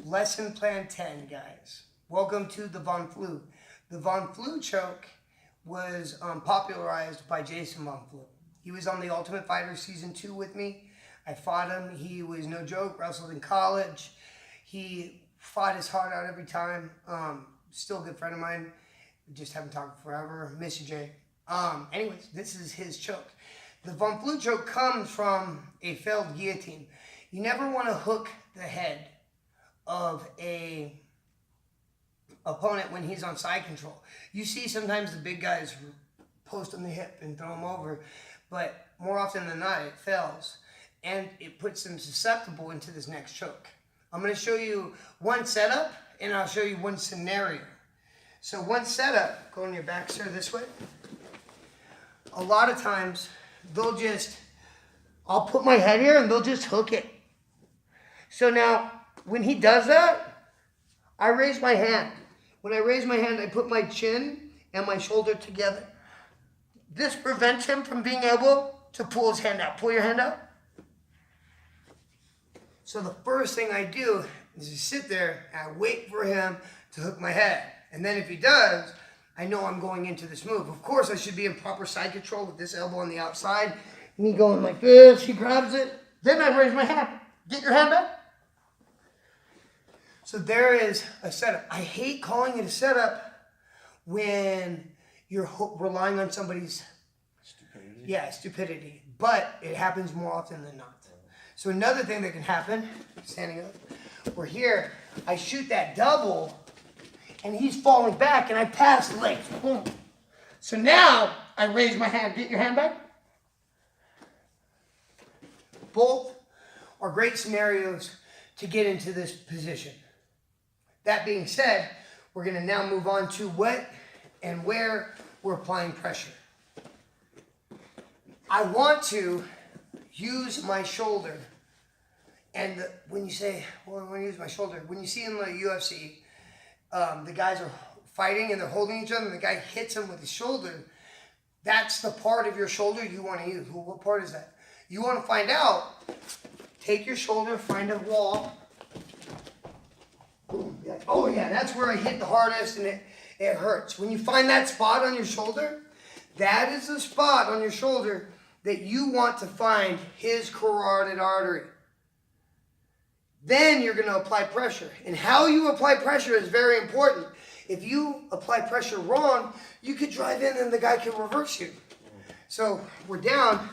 Lesson Plan 10, guys. Welcome to the Von Flue. The Von Flue Choke was popularized by Jason Von Flue. He was on The Ultimate Fighter Season 2 with me. I fought him. He was no joke, wrestled in college. He fought his heart out every time. Still a good friend of mine. We just haven't talked forever. Miss you, Jay. Anyways, this is his choke. The Von Flue Choke comes from a failed guillotine. You never want to hook the head of a opponent when he's on side control. You see sometimes the big guys post on the hip and throw him over, but more often than not it fails and it puts them susceptible into this next choke. I'm going to show you one setup and I'll show you one scenario. So one setup, go on your back, sir, this way. A lot of times I'll put my head here and they'll just hook it. So now, when he does that, I raise my hand. When I raise my hand, I put my chin and my shoulder together. This prevents him from being able to pull his hand out. Pull your hand out. So the first thing I do is just sit there and I wait for him to hook my head. And then if he does, I know I'm going into this move. Of course, I should be in proper side control with this elbow on the outside. Me going like this, he grabs it. Then I raise my hand. Get your hand up. So there is a setup. I hate calling it a setup when you're relying on somebody's stupidity. But it happens more often than not. So another thing that can happen, standing up, we're here, I shoot that double and he's falling back and I pass the legs. Boom. So now I raise my hand. Get your hand back. Both are great scenarios to get into this position. That being said, we're going to now move on to what and where we're applying pressure. I want to use my shoulder. And when you say, well, I want to use my shoulder, when you see in the UFC, the guys are fighting and they're holding each other and the guy hits him with his shoulder, that's the part of your shoulder you want to use. Well, what part is that? You want to find out, take your shoulder, find a wall. Boom. Oh yeah, that's where I hit the hardest and it hurts. When you find that spot on your shoulder, that is the spot on your shoulder that you want to find his carotid artery. Then you're going to apply pressure. And how you apply pressure is very important. If you apply pressure wrong, you could drive in and the guy can reverse you. So we're down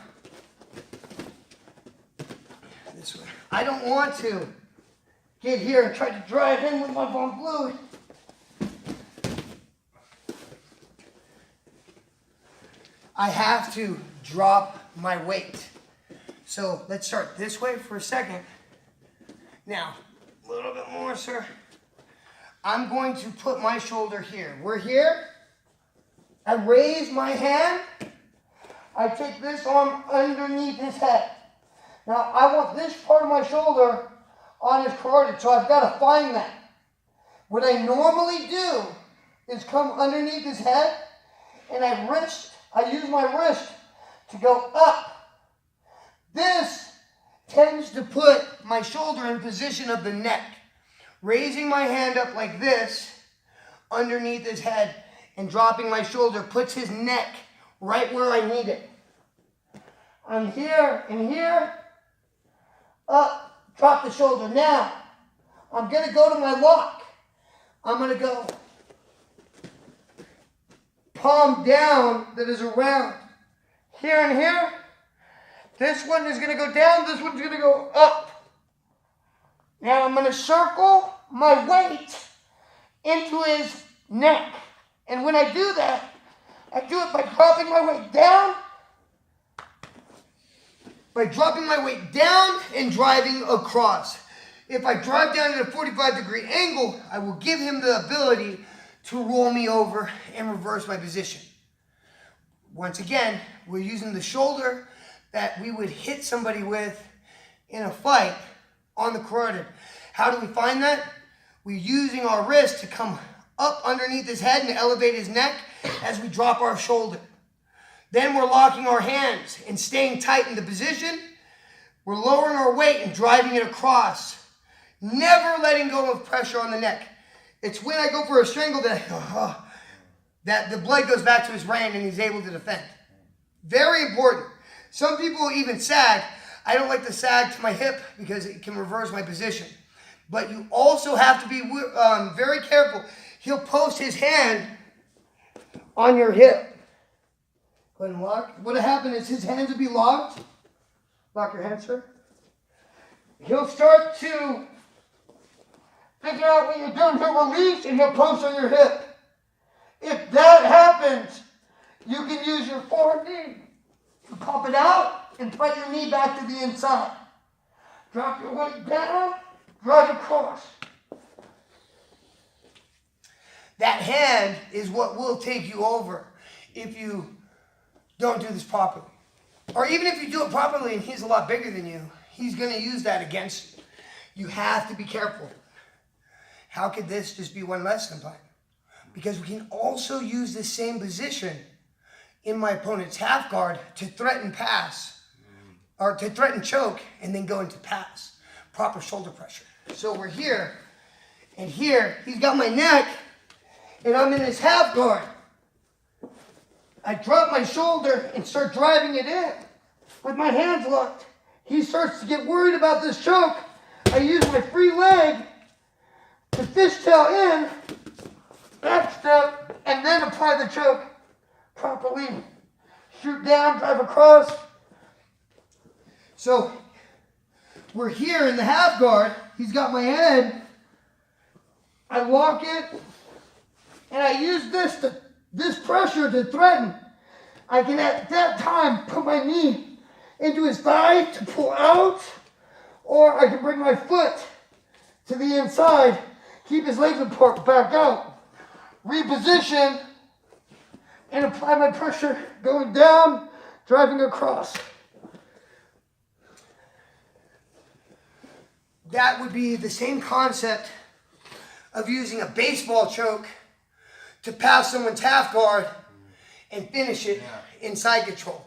this way. I don't want to get here and try to drive in with my Von Flue. I have to drop my weight. So let's start this way for a second. Now, a little bit more, sir. I'm going to put my shoulder here. We're here. I raise my hand. I take this arm underneath his head. Now, I want this part of my shoulder on his carotid, so I've got to find that. What I normally do is come underneath his head, and I use my wrist to go up. This tends to put my shoulder in position of the neck. Raising my hand up like this, underneath his head, and dropping my shoulder puts his neck right where I need it. I'm here and here, up. Drop the shoulder. Now, I'm going to go to my lock. I'm going to go palm down that is around here and here. This one is going to go down. This one's going to go up. Now, I'm going to circle my weight into his neck. And when I do that, I do it by dropping my weight down. By dropping my weight down and driving across. If I drive down at a 45-degree angle, I will give him the ability to roll me over and reverse my position. Once again, we're using the shoulder that we would hit somebody with in a fight on the carotid. How do we find that? We're using our wrist to come up underneath his head and elevate his neck as we drop our shoulder. Then we're locking our hands and staying tight in the position. We're lowering our weight and driving it across. Never letting go of pressure on the neck. It's when I go for a strangle that the blood goes back to his brain and he's able to defend. Very important. Some people even sag. I don't like to sag to my hip because it can reverse my position. But you also have to be very careful. He'll post his hand on your hip. Go ahead and lock. What'll happen is his hands will be locked. Lock your hands, sir. He'll start to figure out what you're doing. He'll release and he'll post on your hip. If that happens, you can use your forward knee to pop it out and put your knee back to the inside. Drop your weight down, drive across. That hand is what will take you over if you don't do this properly. Or even if you do it properly and he's a lot bigger than you, he's going to use that against you. You have to be careful. How could this just be one lesson plan? Because we can also use this same position in my opponent's half guard to threaten pass, or to threaten choke, and then go into pass. Proper shoulder pressure. So we're here, and here, he's got my neck, and I'm in his half guard. I drop my shoulder and start driving it in with my hands locked. He starts to get worried about this choke. I use my free leg to fishtail in, back step, and then apply the choke properly. Shoot down, drive across. So we're here in the half guard. He's got my head. I lock it, and I use this pressure to threaten. I can at that time put my knee into his thigh to pull out, or I can bring my foot to the inside, keep his legs apart, back out, reposition, and apply my pressure going down, driving across. That would be the same concept of using a baseball choke to pass someone's half guard and finish it in side control.